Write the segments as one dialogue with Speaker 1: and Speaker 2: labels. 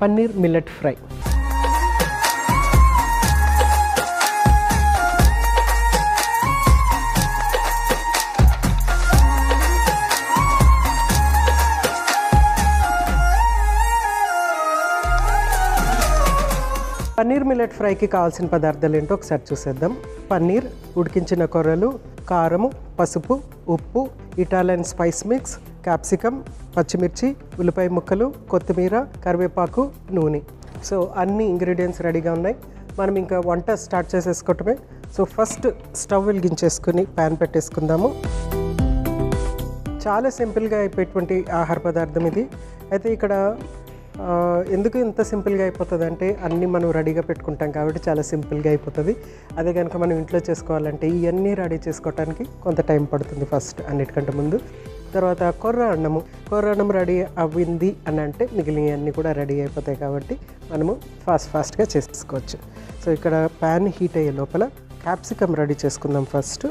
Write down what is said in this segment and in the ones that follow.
Speaker 1: Paneer millet fry. Paneer millet ఫ్రైకి కావాల్సిన పదార్థాలు ఏంటో ఒకసారి చూసేద్దాం. పన్నీర్, ఉడికించిన కొర్రలు, కారము, పసుపు, ఉప్పు, ఇటాలియన్ స్పైస్ మిక్స్, క్యాప్సికమ్, పచ్చిమిర్చి, ఉల్లిపాయ ముక్కలు, కొత్తిమీర, కరివేపాకు, నూనె. సో అన్ని ఇంగ్రీడియంట్స్ రెడీగా ఉన్నాయి. మనం ఇంకా వంట స్టార్ట్ చేసేసుకోవటమే. సో ఫస్ట్ స్టవ్ వెలిగించేసుకుని ప్యాన్ పెట్టేసుకుందాము. చాలా సింపుల్గా అయిపోయేటువంటి ఆహార పదార్థం ఇది. అయితే ఇక్కడ ఎందుకు ఇంత సింపుల్గా అయిపోతుంది అంటే అన్నీ మనం రెడీగా పెట్టుకుంటాం కాబట్టి చాలా సింపుల్గా అయిపోతుంది. అదే కనుక మనం ఇంట్లో చేసుకోవాలంటే ఇవన్నీ రెడీ చేసుకోవడానికి కొంత టైం పడుతుంది ఫస్ట్ అన్నిటికంటే ముందు. తర్వాత కొర్ర అన్నం రెడీ అవ్వింది అని అంటే మిగిలినవన్నీ కూడా రెడీ అయిపోతాయి కాబట్టి మనము ఫాస్ట్గా చేసుకోవచ్చు. సో ఇక్కడ ప్యాన్ హీట్ అయ్యే లోపల క్యాప్సికమ్ రెడీ చేసుకుందాం ఫస్ట్.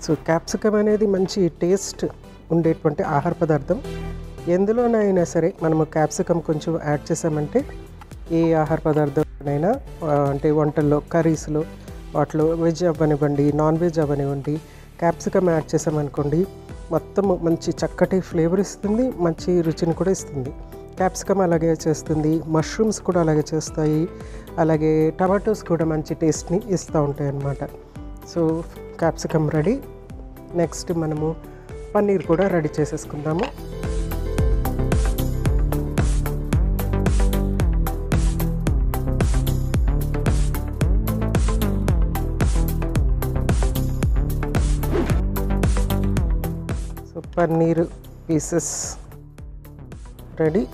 Speaker 1: సో క్యాప్సికమ్ అనేది మంచి టేస్ట్ ఉండేటువంటి ఆహార పదార్థం. ఎందులోనైనా సరే మనము క్యాప్సికమ్ కొంచెం యాడ్ చేసామంటే ఏ ఆహార పదార్థమైనా అంటే వంటల్లో, కర్రీస్లో, వాటిలో వెజ్ అవ్వనివ్వండి, నాన్ వెజ్ అవ్వనివ్వండి, క్యాప్సికమ్ యాడ్ చేసామనుకోండి మొత్తం మంచి చక్కటి ఫ్లేవర్ ఇస్తుంది, మంచి రుచిని కూడా ఇస్తుంది. క్యాప్సికమ్ అలాగే చేస్తుంది, మష్రూమ్స్ కూడా అలాగే చేస్తాయి, అలాగే టమాటోస్ కూడా మంచి టేస్ట్ని ఇస్తూ ఉంటాయి అన్నమాట. So capsicum ready. నెక్స్ట్ మనము పన్నీర్ కూడా రెడీ చేసేసుకుందాము. So paneer pieces ready.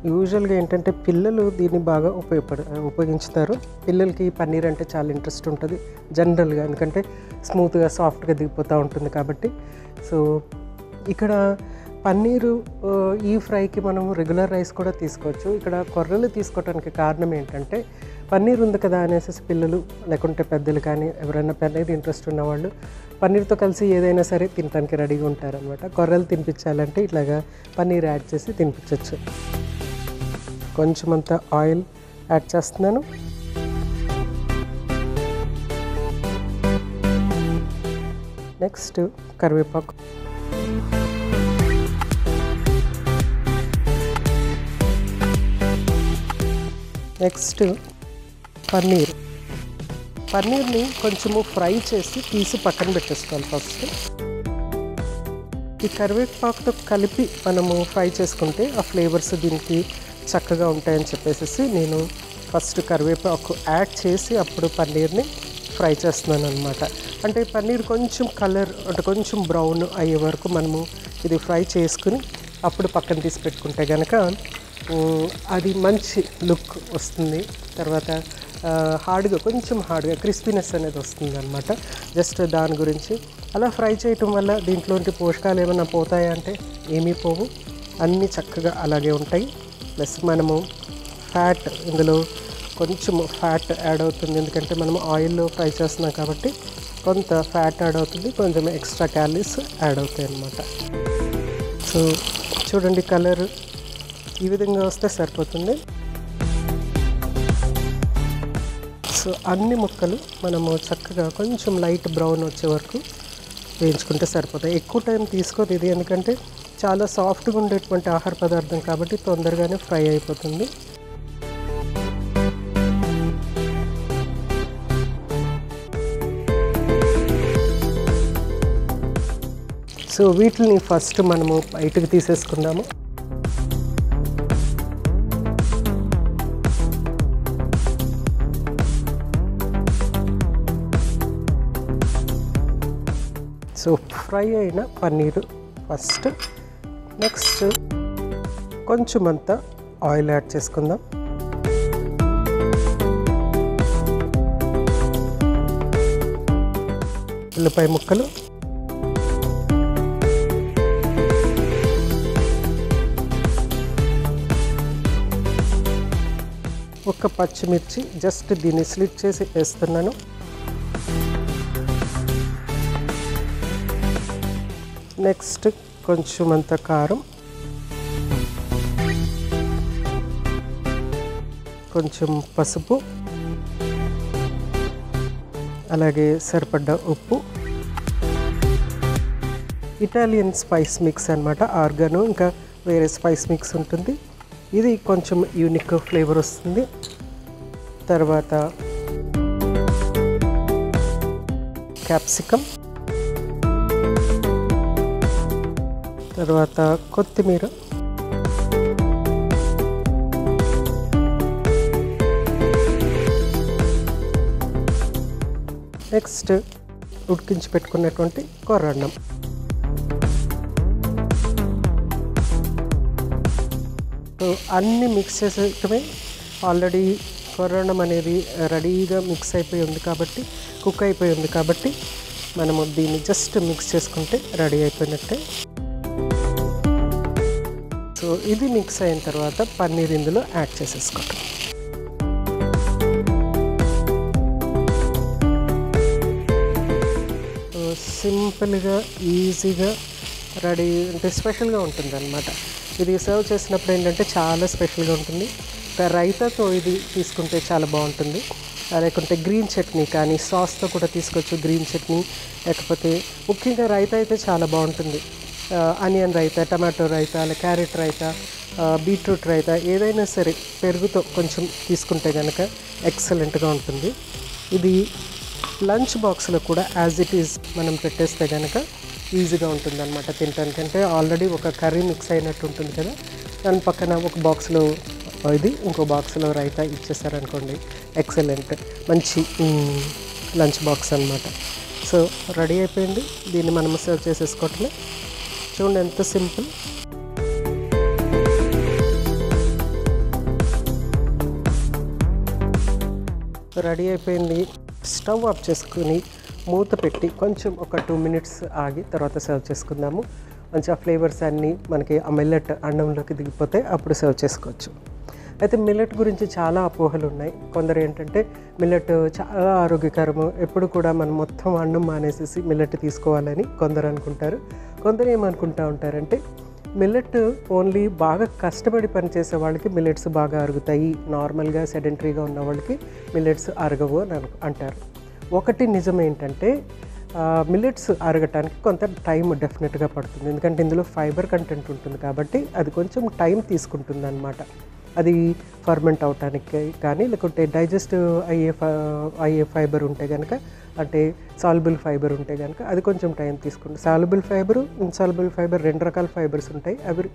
Speaker 1: యూజువల్గా ఏంటంటే పిల్లలు దీన్ని బాగా ఉపయోగించుతారు. పిల్లలకి పన్నీర్ అంటే చాలా ఇంట్రెస్ట్ ఉంటుంది జనరల్గా, ఎందుకంటే స్మూత్గా సాఫ్ట్గా దిగిపోతూ ఉంటుంది కాబట్టి. సో ఇక్కడ పన్నీరు ఈ ఫ్రైకి మనం రెగ్యులర్ రైస్ కూడా తీసుకోవచ్చు. ఇక్కడ కొర్రలు తీసుకోవడానికి కారణం ఏంటంటే పన్నీర్ ఉంది కదా అనేసి పిల్లలు లేకుంటే పెద్దలు కానీ ఎవరైనా పన్నీర్ ఇంట్రెస్ట్ ఉన్నవాళ్ళు పన్నీర్తో కలిసి ఏదైనా సరే తినడానికి రెడీగా ఉంటారనమాట. కొర్రలు తినిపించాలంటే ఇట్లాగా పన్నీర్ యాడ్ చేసి తినిపించవచ్చు. కొంచెం అంత ఆయిల్ యాడ్ చేస్తున్నాను. నెక్స్ట్ కరివేపాకు, నెక్స్ట్ పన్నీర్ని కొంచెము ఫ్రై చేసి తీసి పక్కన పెట్టేసుకోవాలి ఫస్ట్. ఈ కరివేపాకుతో కలిపి మనము ఫ్రై చేసుకుంటే ఆ ఫ్లేవర్స్ దీనికి చక్కగా ఉంటాయని చెప్పేసి నేను ఫస్ట్ కరివేపాకు యాడ్ చేసి అప్పుడు పన్నీర్ని ఫ్రై చేస్తున్నాను అనమాట. అంటే పన్నీర్ కొంచెం కలర్ అంటే కొంచెం బ్రౌన్ అయ్యే వరకు మనము ఇది ఫ్రై చేసుకుని అప్పుడు పక్కన తీసి పెట్టుకుంటే కనుక అది మంచి లుక్ వస్తుంది. తర్వాత కొంచెం హార్డ్గా క్రిస్పీనెస్ అనేది వస్తుంది అనమాట. జస్ట్ దాని గురించి అలా ఫ్రై చేయటం వల్ల దీంట్లోంటి పోషకాలు ఏమైనా పోతాయా అంటే ఏమీ పోవు, అన్నీ చక్కగా అలాగే ఉంటాయి. ప్లస్ మనము ఫ్యాట్, ఇందులో కొంచెం ఫ్యాట్ యాడ్ అవుతుంది ఎందుకంటే మనము ఆయిల్లో ఫ్రై చేస్తున్నాం కాబట్టి కొంత ఫ్యాట్ యాడ్ అవుతుంది, కొంచెం ఎక్స్ట్రా క్యాలరీస్ యాడ్ అవుతాయి అన్నమాట. సో చూడండి కలర్ ఈ విధంగా వస్తే సరిపోతుంది. సో అన్ని ముక్కలు మనము చక్కగా కొంచెం లైట్ బ్రౌన్ వచ్చే వరకు వేయించుకుంటే సరిపోతాయి. ఎక్కువ టైం తీసుకోదు ఇది, ఎందుకంటే చాలా సాఫ్ట్గా ఉండేటువంటి ఆహార పదార్థం కాబట్టి తొందరగానే ఫ్రై అయిపోతుంది. సో వీటిని ఫస్ట్ మనము బయటకు తీసేసుకుందాము. సో ఫ్రై అయిన పన్నీరు ఫస్ట్. నెక్స్ట్ కొంచెం అంతా ఆయిల్ యాడ్ చేసుకుందాం. ఉల్లిపాయ ముక్కలు, ఒక పచ్చిమిర్చి జస్ట్ దీన్ని స్లిట్ చేసి వేస్తున్నాను. నెక్స్ట్ కొంచెం అంత కారం, కొంచెం పసుపు, అలాగే సరిపడ్డ ఉప్పు, ఇటాలియన్ స్పైస్ మిక్స్ అన్నమాట. ఆర్గానో ఇంకా వేరే స్పైస్ మిక్స్ ఉంటుంది. ఇది కొంచెం యూనిక్ ఫ్లేవర్ వస్తుంది. తర్వాత క్యాప్సికమ్, తర్వాత కొత్తిమీర, నెక్స్ట్ ఉడికించి పెట్టుకున్నటువంటి కొర్రన్నం. సో అన్నీ మిక్స్ చేసేటమే. ఆల్రెడీ కొర్రన్నం అనేది రెడీగా మిక్స్ అయిపోయి ఉంది కాబట్టి, కుక్ అయిపోయి ఉంది కాబట్టి మనము దీన్ని జస్ట్ మిక్స్ చేసుకుంటే రెడీ అయిపోయినట్టే. సో ఇది మిక్స్ అయిన తర్వాత పన్నీర్ ఇందులో యాడ్ చేసేసుకోవటం. సింపుల్గా ఈజీగా రెడీ అంటే స్పెషల్గా ఉంటుంది అన్నమాట. ఇది సర్వ్ చేసినప్పుడు ఏంటంటే చాలా స్పెషల్గా ఉంటుంది. రైతాతో ఇది తీసుకుంటే చాలా బాగుంటుంది. లేకుంటే గ్రీన్ చట్నీ కానీ సాస్తో కూడా తీసుకోవచ్చు. గ్రీన్ చట్నీ లేకపోతే ముఖ్యంగా రైతా అయితే చాలా బాగుంటుంది. ఆనియన్ రైతా, టమాటో రైతా, అలా క్యారెట్ రైతా, బీట్రూట్ రైతా, ఏదైనా సరే పెరుగుతో కొంచెం తీసుకుంటే కనుక ఎక్సలెంట్గా ఉంటుంది. ఇది లంచ్ బాక్స్లో కూడా యాజ్ ఇట్ ఈజ్ మనం పెట్టేస్తే కనుక ఈజీగా ఉంటుంది అన్నమాట తినడానికంటే. ఆల్రెడీ ఒక కర్రీ మిక్స్ అయినట్టు ఉంటుంది కదా, దాని పక్కన ఒక బాక్స్లో ఇది, ఇంకో బాక్స్లో రైతా ఇచ్చేసారనుకోండి, ఎక్సలెంట్ మంచి లంచ్ బాక్స్ అన్నమాట. సో రెడీ అయిపోయింది. దీన్ని మనం సర్వ్ చేసేసుకోవట్లే. చూడండి ఎంత సింపుల్. రెడీ అయిపోయింది. స్టవ్ ఆఫ్ చేసుకుని మూత పెట్టి కొంచెం ఒక 2 minutes ఆగి తర్వాత సర్వ్ చేసుకుందాము. మంచిగా ఫ్లేవర్స్ అన్నీ మనకి ఆ మిల్లెట్ అన్నంలోకి దిగిపోతే అప్పుడు సర్వ్ చేసుకోవచ్చు. అయితే మిల్లెట్ గురించి చాలా అపోహలు ఉన్నాయి. కొందరు ఏంటంటే మిల్లెట్ చాలా ఆరోగ్యకరము, ఎప్పుడు కూడా మనం మొత్తం అన్నం మానేసేసి మిల్లెట్ తీసుకోవాలని కొందరు అనుకుంటారు. కొందరు ఏమనుకుంటూ ఉంటారంటే మిల్లెట్ ఓన్లీ బాగా కష్టపడి పనిచేసే వాళ్ళకి మిల్లెట్స్ బాగా అరుగుతాయి, నార్మల్గా సెడెంటరీగా ఉన్న వాళ్ళకి మిల్లెట్స్ అరగవు అని అంటారు. ఒకటి నిజం ఏంటంటే మిల్లెట్స్ అరగటానికి కొంత టైం డెఫినెట్గా పడుతుంది. ఎందుకంటే ఇందులో ఫైబర్ కంటెంట్ ఉంటుంది కాబట్టి అది కొంచెం టైం తీసుకుంటుంది అన్నమాట. అది ఫర్మెంట్ అవటానికి కానీ లేకుంటే డైజెస్ట్ అయ్యే ఫైబర్ ఉంటే కనుక, అంటే సాల్యుబుల్ ఫైబర్ ఉంటే కనుక అది కొంచెం టైం తీసుకుంటుంది. సాల్యుబుల్ ఫైబరు, ఇన్సాల్యుబుల్ ఫైబర్ 2 రకాల ఫైబర్స్ ఉంటాయి. అవి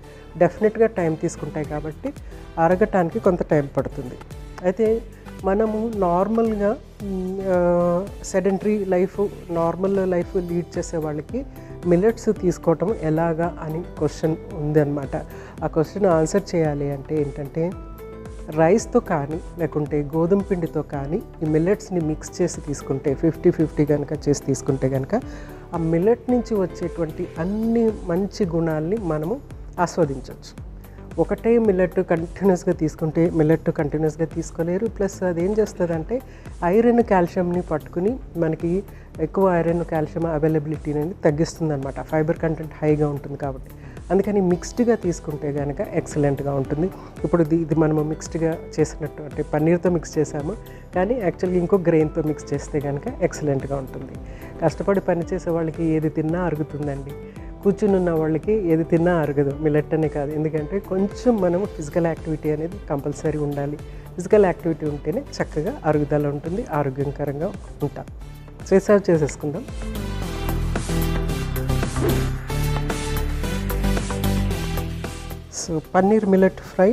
Speaker 1: డెఫినెట్గా టైం తీసుకుంటాయి కాబట్టి అరగటానికి కొంత టైం పడుతుంది. అయితే మనము నార్మల్గా sedentary life, normal life lead చేసే వాళ్ళకి మిల్లెట్స్ తీసుకోవటం ఎలాగా అని క్వశ్చన్ ఉందన్నమాట. ఆ క్వశ్చన్ ఆన్సర్ చేయాలి అంటే ఏంటంటే రైస్తో కానీ లేకుంటే గోధుమ పిండితో కానీ ఈ మిల్లెట్స్ని మిక్స్ చేసి తీసుకుంటే 50-50 కనుక చేసి తీసుకుంటే కనుక ఆ మిల్లెట్ నుంచి వచ్చేటువంటి అన్ని మంచి గుణాలని మనము ఆస్వాదించవచ్చు. ఒకటే మిల్లెట్ కంటిన్యూస్గా తీసుకుంటే మిల్లెట్ కంటిన్యూస్గా తీసుకోలేరు. ప్లస్ అదేం చేస్తుందంటే ఐరన్, కాల్షియంని పట్టుకుని మనకి ఎక్కువ ఐరన్, కాల్షియం అవైలబిలిటీ అనేది తగ్గిస్తుంది అనమాట. ఫైబర్ కంటెంట్ హైగా ఉంటుంది కాబట్టి. అందుకని మిక్స్డ్గా తీసుకుంటే కనుక ఎక్సలెంట్గా ఉంటుంది. ఇప్పుడు ఇది మనము మిక్స్డ్గా చేసినట్టు అంటే పన్నీర్తో మిక్స్ చేసాము, కానీ యాక్చువల్గా ఇంకో గ్రెయిన్తో మిక్స్ చేస్తే కనుక ఎక్సలెంట్గా ఉంటుంది. కష్టపడి పనిచేసే వాళ్ళకి ఏది తిన్నా అరుగుతుందండి. కూర్చుని ఉన్న వాళ్ళకి ఏది తిన్నా అరగదు, మిల్లెట్ అనే కాదు. ఎందుకంటే కొంచెం మనం ఫిజికల్ యాక్టివిటీ అనేది కంపల్సరీ ఉండాలి. ఫిజికల్ యాక్టివిటీ ఉంటేనే చక్కగా అరుగుదల ఉంటుంది, ఆరోగ్యకరంగా ఉంటాం. సర్వ్ చేసేసుకుందాం. So paneer millet fry